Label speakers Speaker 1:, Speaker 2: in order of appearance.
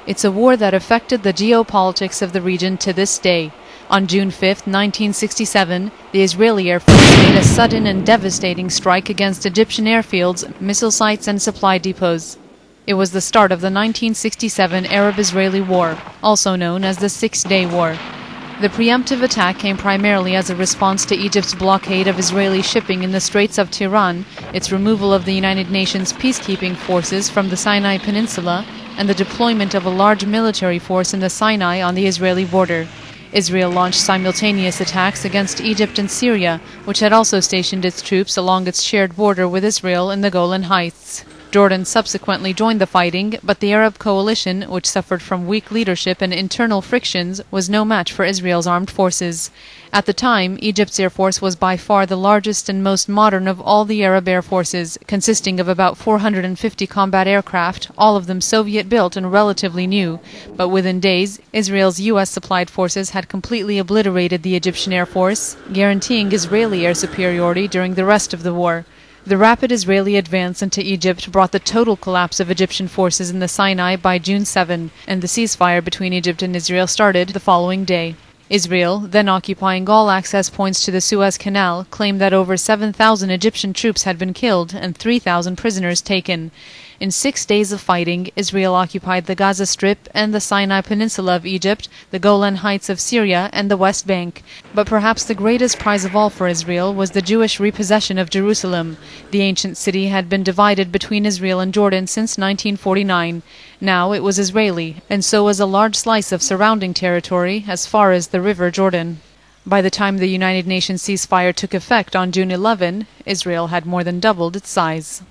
Speaker 1: It's a war that affected the geopolitics of the region to this day. On June 5, 1967, the Israeli Air Force made a sudden and devastating strike against Egyptian airfields, missile sites and supply depots. It was the start of the 1967 Arab-Israeli War, also known as the Six-Day War. The preemptive attack came primarily as a response to Egypt's blockade of Israeli shipping in the Straits of Tiran, its removal of the United Nations peacekeeping forces from the Sinai Peninsula, and the deployment of a large military force in the Sinai on the Israeli border. Israel launched simultaneous attacks against Egypt and Syria, which had also stationed its troops along its shared border with Israel in the Golan Heights. Jordan subsequently joined the fighting, but the Arab coalition, which suffered from weak leadership and internal frictions, was no match for Israel's armed forces. At the time, Egypt's air force was by far the largest and most modern of all the Arab air forces, consisting of about 450 combat aircraft, all of them Soviet-built and relatively new. But within days, Israel's U.S.-supplied forces had completely obliterated the Egyptian air force, guaranteeing Israeli air superiority during the rest of the war. The rapid Israeli advance into Egypt brought the total collapse of Egyptian forces in the Sinai by June 7, and the ceasefire between Egypt and Israel started the following day. Israel, then occupying all access points to the Suez Canal, claimed that over 7,000 Egyptian troops had been killed and 3,000 prisoners taken. In 6 days of fighting, Israel occupied the Gaza Strip and the Sinai Peninsula of Egypt, the Golan Heights of Syria, and the West Bank. But perhaps the greatest prize of all for Israel was the Jewish repossession of Jerusalem. The ancient city had been divided between Israel and Jordan since 1949. Now it was Israeli, and so was a large slice of surrounding territory as far as the River Jordan. By the time the United Nations ceasefire took effect on June 11, Israel had more than doubled its size.